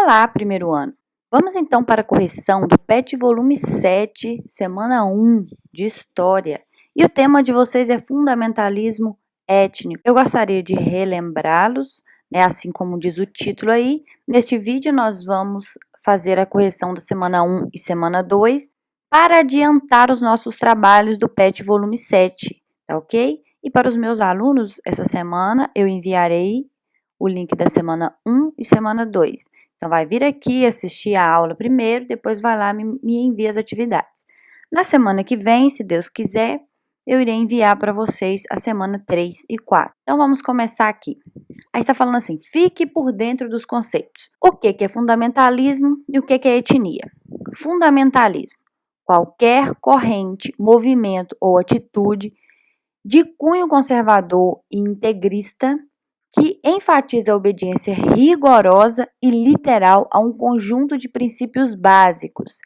Olá, primeiro ano! Vamos então para a correção do PET volume 7, semana 1, de História. E o tema de vocês é fundamentalismo étnico. Eu gostaria de relembrá-los, assim como diz o título aí. Neste vídeo nós vamos fazer a correção da semana 1 e semana 2 para adiantar os nossos trabalhos do PET volume 7, tá ok? E para os meus alunos, essa semana eu enviarei o link da semana 1 e semana 2. Então, vai vir aqui assistir a aula primeiro, depois vai lá e me envia as atividades. Na semana que vem, se Deus quiser, eu irei enviar para vocês a semana 3 e 4. Então, vamos começar aqui. Aí está falando assim, fique por dentro dos conceitos. O que é fundamentalismo e o que é etnia? Fundamentalismo. Qualquer corrente, movimento ou atitude de cunho conservador e integrista que enfatiza a obediência rigorosa e literal a um conjunto de princípios básicos.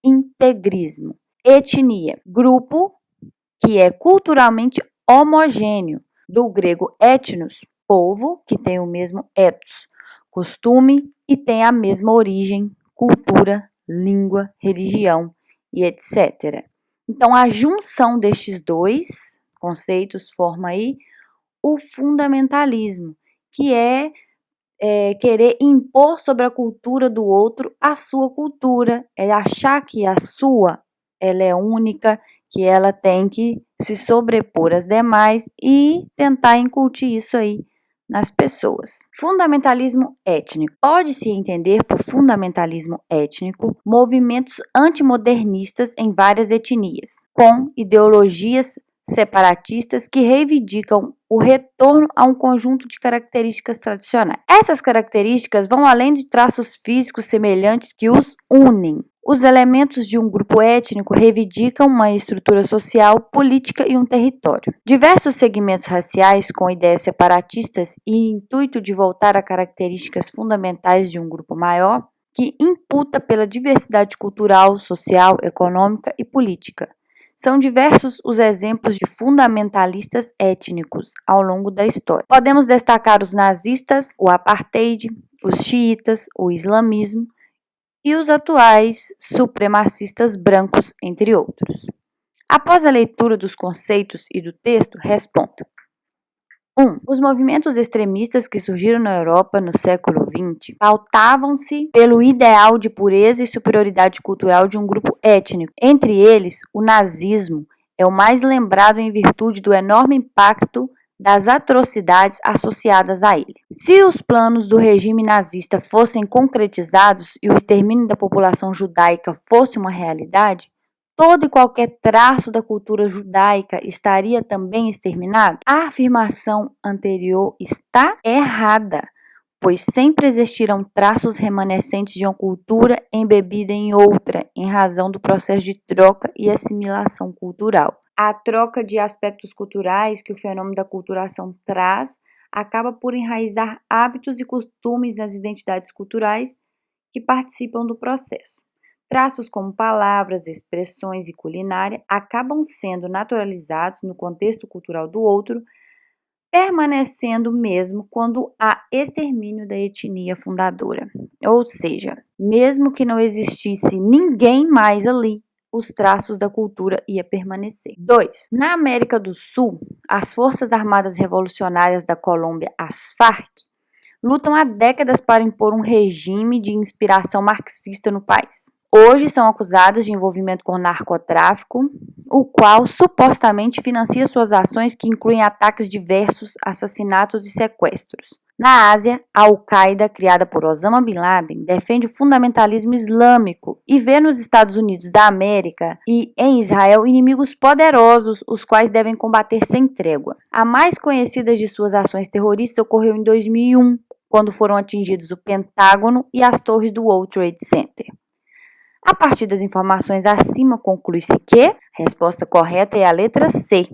Integrismo. Etnia. Grupo que é culturalmente homogêneo, do grego etnos, povo, que tem o mesmo ethos, costume e tem a mesma origem, cultura, língua, religião e etc. Então, a junção destes dois conceitos forma aí o fundamentalismo, que é querer impor sobre a cultura do outro a sua cultura, é achar que a sua ela é única, que ela tem que se sobrepor às demais e tentar incutir isso aí nas pessoas. Fundamentalismo étnico. Pode-se entender por fundamentalismo étnico movimentos antimodernistas em várias etnias, com ideologias separatistas que reivindicam o retorno a um conjunto de características tradicionais. Essas características vão além de traços físicos semelhantes que os unem. Os elementos de um grupo étnico reivindicam uma estrutura social, política e um território. Diversos segmentos raciais com ideias separatistas e intuito de voltar a características fundamentais de um grupo maior, que imputa pela diversidade cultural, social, econômica e política. São diversos os exemplos de fundamentalistas étnicos ao longo da história. Podemos destacar os nazistas, o apartheid, os xiitas, o islamismo e os atuais supremacistas brancos, entre outros. Após a leitura dos conceitos e do texto, responda. 1. Os movimentos extremistas que surgiram na Europa no século XX pautavam-se pelo ideal de pureza e superioridade cultural de um grupo étnico. Entre eles, o nazismo é o mais lembrado em virtude do enorme impacto das atrocidades associadas a ele. Se os planos do regime nazista fossem concretizados e o extermínio da população judaica fosse uma realidade, todo e qualquer traço da cultura judaica estaria também exterminado? A afirmação anterior está errada, pois sempre existirão traços remanescentes de uma cultura embebida em outra, em razão do processo de troca e assimilação cultural. A troca de aspectos culturais que o fenômeno da aculturação traz acaba por enraizar hábitos e costumes nas identidades culturais que participam do processo. Traços como palavras, expressões e culinária acabam sendo naturalizados no contexto cultural do outro, permanecendo mesmo quando há extermínio da etnia fundadora. Ou seja, mesmo que não existisse ninguém mais ali, os traços da cultura iam permanecer. 2. Na América do Sul, as Forças Armadas Revolucionárias da Colômbia, as FARC, lutam há décadas para impor um regime de inspiração marxista no país. Hoje são acusadas de envolvimento com narcotráfico, o qual supostamente financia suas ações que incluem ataques diversos, assassinatos e sequestros. Na Ásia, a Al-Qaeda, criada por Osama Bin Laden, defende o fundamentalismo islâmico e vê nos Estados Unidos da América e em Israel inimigos poderosos, os quais devem combater sem trégua. A mais conhecida de suas ações terroristas ocorreu em 2001, quando foram atingidos o Pentágono e as torres do World Trade Center. A partir das informações acima, conclui-se que a resposta correta é a letra C.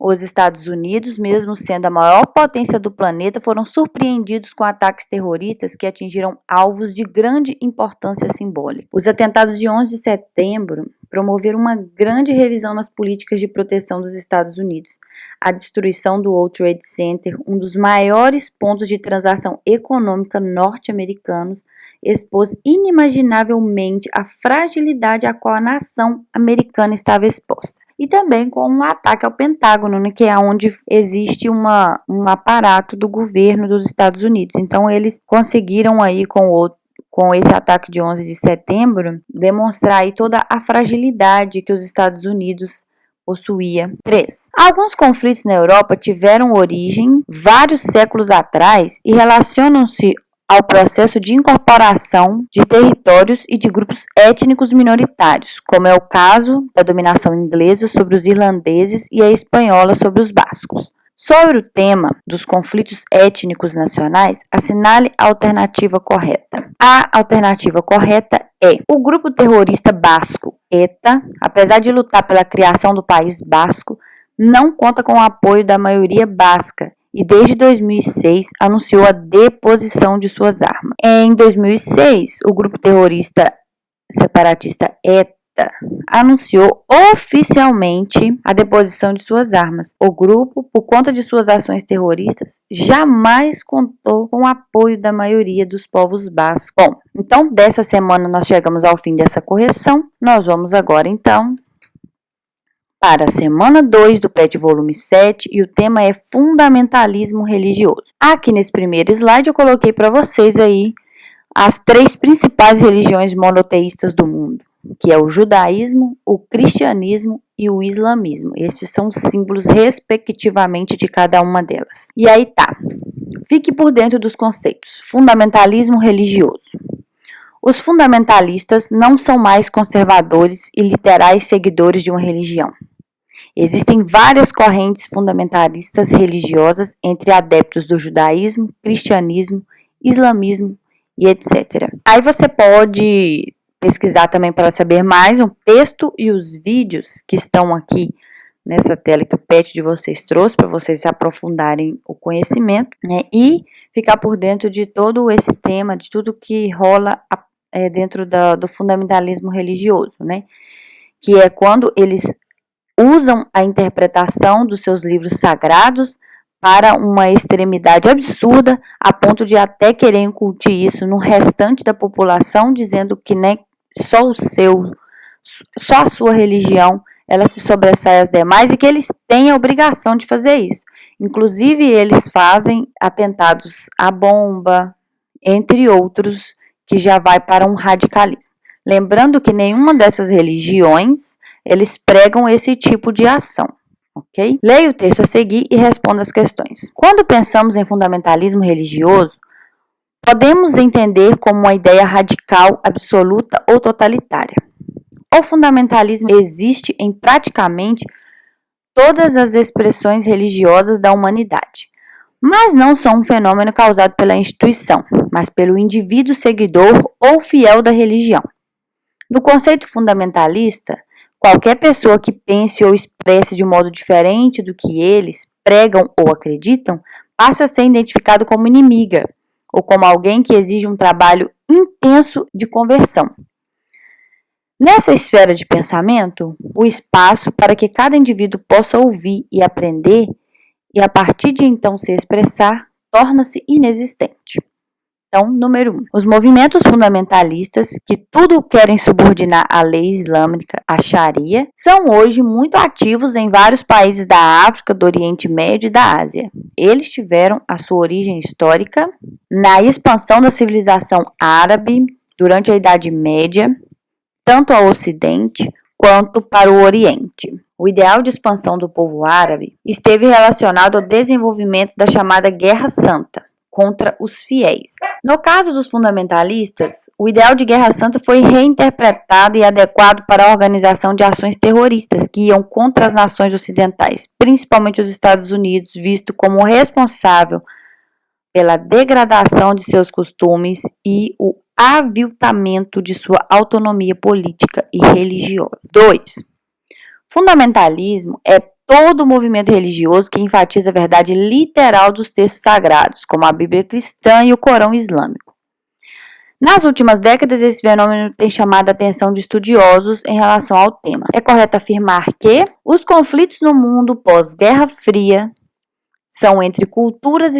Os Estados Unidos, mesmo sendo a maior potência do planeta, foram surpreendidos com ataques terroristas que atingiram alvos de grande importância simbólica. Os atentados de 11 de setembro promoveram uma grande revisão nas políticas de proteção dos Estados Unidos. A destruição do World Trade Center, um dos maiores pontos de transação econômica norte-americanos, expôs inimaginavelmente a fragilidade a qual a nação americana estava exposta. E também com um ataque ao Pentágono, né, que é onde existe um aparato do governo dos Estados Unidos. Então, eles conseguiram aí com esse ataque de 11 de setembro, demonstrar aí toda a fragilidade que os Estados Unidos possuía. 3. Alguns conflitos na Europa tiveram origem vários séculos atrás e relacionam-se ao processo de incorporação de territórios e de grupos étnicos minoritários, como é o caso da dominação inglesa sobre os irlandeses e a espanhola sobre os bascos. Sobre o tema dos conflitos étnicos nacionais, assinale a alternativa correta. A alternativa correta é: o grupo terrorista basco, ETA, apesar de lutar pela criação do país basco, não conta com o apoio da maioria basca e desde 2006 anunciou a deposição de suas armas. Em 2006, o grupo terrorista separatista ETA anunciou oficialmente a deposição de suas armas. O grupo, por conta de suas ações terroristas, jamais contou com o apoio da maioria dos povos bascos. Bom, então dessa semana nós chegamos ao fim dessa correção. Nós vamos agora então para a semana 2 do PET volume 7 e o tema é fundamentalismo religioso. Aqui nesse primeiro slide eu coloquei para vocês aí as 3 principais religiões monoteístas do mundo, que é o judaísmo, o cristianismo e o islamismo. Esses são os símbolos respectivamente de cada uma delas. E aí tá, fique por dentro dos conceitos. Fundamentalismo religioso. Os fundamentalistas não são mais conservadores e literais seguidores de uma religião. Existem várias correntes fundamentalistas religiosas entre adeptos do judaísmo, cristianismo, islamismo e etc. Aí você pode pesquisar também para saber mais um texto e os vídeos que estão aqui nessa tela que o PET de vocês trouxe para vocês se aprofundarem o conhecimento, né, e ficar por dentro de todo esse tema, de tudo que rola dentro do fundamentalismo religioso, né, que é quando eles usam a interpretação dos seus livros sagrados para uma extremidade absurda, a ponto de até querer incutir isso no restante da população, dizendo que, né, só a sua religião, ela se sobressai às demais e que eles têm a obrigação de fazer isso. Inclusive, eles fazem atentados à bomba, entre outros, que já vai para um radicalismo. Lembrando que nenhuma dessas religiões eles pregam esse tipo de ação, ok? Leia o texto a seguir e responda as questões. Quando pensamos em fundamentalismo religioso, podemos entender como uma ideia radical, absoluta ou totalitária. O fundamentalismo existe em praticamente todas as expressões religiosas da humanidade, mas não são um fenômeno causado pela instituição, mas pelo indivíduo seguidor ou fiel da religião. No conceito fundamentalista, qualquer pessoa que pense ou expresse de um modo diferente do que eles pregam ou acreditam, passa a ser identificado como inimiga, ou como alguém que exige um trabalho intenso de conversão. Nessa esfera de pensamento, o espaço para que cada indivíduo possa ouvir e aprender, e a partir de então se expressar, torna-se inexistente. Então, número 1. Os movimentos fundamentalistas, que tudo querem subordinar à lei islâmica, a Sharia, são hoje muito ativos em vários países da África, do Oriente Médio e da Ásia. Eles tiveram a sua origem histórica na expansão da civilização árabe durante a Idade Média, tanto ao Ocidente quanto para o Oriente. O ideal de expansão do povo árabe esteve relacionado ao desenvolvimento da chamada Guerra Santa contra os fiéis. No caso dos fundamentalistas, o ideal de Guerra Santa foi reinterpretado e adequado para a organização de ações terroristas que iam contra as nações ocidentais, principalmente os Estados Unidos, visto como responsável pela degradação de seus costumes e o aviltamento de sua autonomia política e religiosa. 2. Fundamentalismo é todo o movimento religioso que enfatiza a verdade literal dos textos sagrados, como a Bíblia cristã e o Corão islâmico. Nas últimas décadas, esse fenômeno tem chamado a atenção de estudiosos em relação ao tema. É correto afirmar que os conflitos no mundo pós-Guerra Fria são entre culturas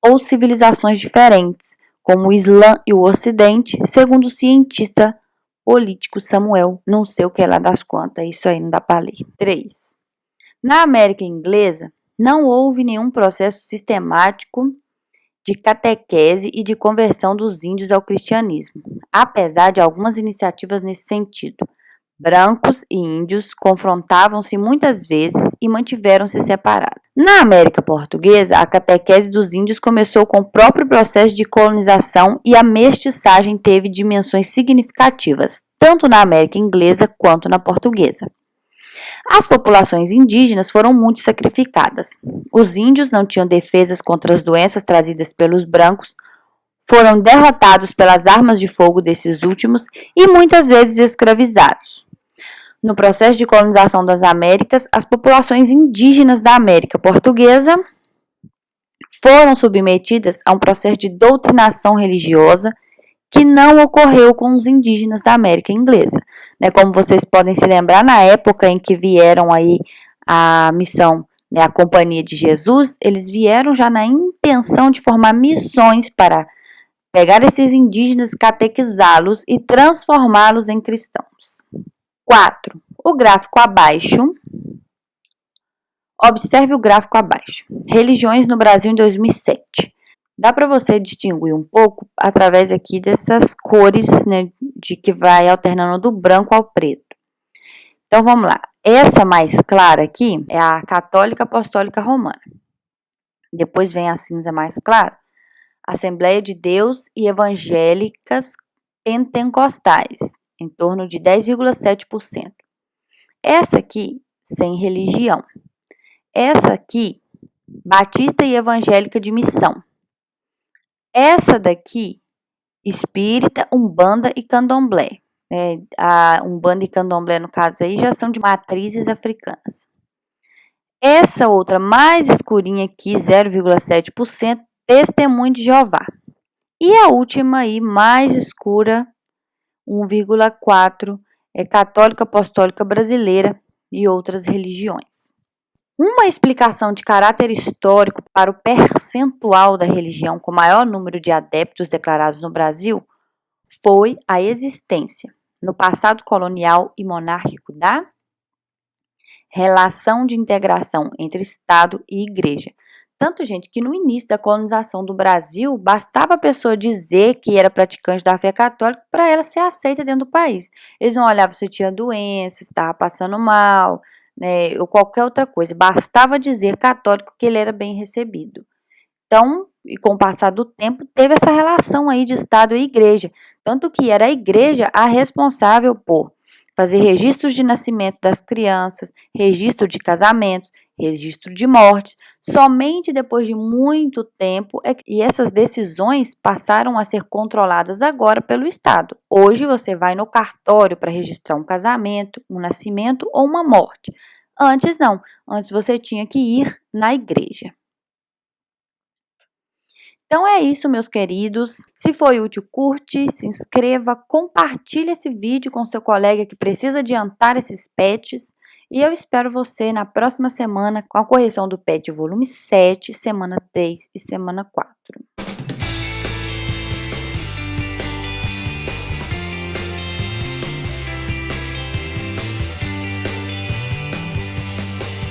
ou civilizações diferentes, como o Islã e o Ocidente, segundo o cientista político Samuel, não sei o que é lá das contas, isso aí não dá para ler. 3. Na América Inglesa, não houve nenhum processo sistemático de catequese e de conversão dos índios ao cristianismo, apesar de algumas iniciativas nesse sentido. Brancos e índios confrontavam-se muitas vezes e mantiveram-se separados. Na América Portuguesa, a catequese dos índios começou com o próprio processo de colonização e a mestiçagem teve dimensões significativas, tanto na América Inglesa quanto na Portuguesa. As populações indígenas foram muito sacrificadas. Os índios não tinham defesas contra as doenças trazidas pelos brancos, foram derrotados pelas armas de fogo desses últimos e muitas vezes escravizados. No processo de colonização das Américas, as populações indígenas da América Portuguesa foram submetidas a um processo de doutrinação religiosa que não ocorreu com os indígenas da América Inglesa. Como vocês podem se lembrar, na época em que vieram aí a missão, a Companhia de Jesus, eles vieram já na intenção de formar missões para pegar esses indígenas, catequizá-los e transformá-los em cristãos. 4. O gráfico abaixo. Observe o gráfico abaixo. Religiões no Brasil em 2007. Dá para você distinguir um pouco através aqui dessas cores, de que vai alternando do branco ao preto. Então, vamos lá. Essa mais clara aqui é a Católica Apostólica Romana. Depois vem a cinza mais clara, Assembleia de Deus e Evangélicas Pentecostais, em torno de 10,7%. Essa aqui, sem religião. Essa aqui, Batista e Evangélica de Missão. Essa daqui, Espírita, Umbanda e Candomblé. A Umbanda e Candomblé, no caso aí, já são de matrizes africanas. Essa outra mais escurinha aqui, 0,7%, Testemunho de Jeová. E a última aí, mais escura, 1,4%, é Católica Apostólica Brasileira e outras religiões. Uma explicação de caráter histórico para o percentual da religião com maior número de adeptos declarados no Brasil foi a existência, no passado colonial e monárquico, da relação de integração entre Estado e Igreja. Tanto, gente, que no início da colonização do Brasil, bastava a pessoa dizer que era praticante da fé católica para ela ser aceita dentro do país. Eles não olhavam se tinha doença, se estava passando mal, ou qualquer outra coisa. Bastava dizer católico que ele era bem recebido. Então, e com o passar do tempo, teve essa relação aí de Estado e Igreja. Tanto que era a Igreja a responsável por fazer registros de nascimento das crianças, registro de casamentos, registro de mortes. Somente depois de muito tempo e essas decisões passaram a ser controladas agora pelo Estado. Hoje você vai no cartório para registrar um casamento, um nascimento ou uma morte. Antes não, antes você tinha que ir na igreja. Então é isso, meus queridos. Se foi útil, curte, se inscreva, compartilhe esse vídeo com seu colega que precisa adiantar esses PETs. E eu espero você na próxima semana com a correção do PET volume 7, semana 3 e semana 4.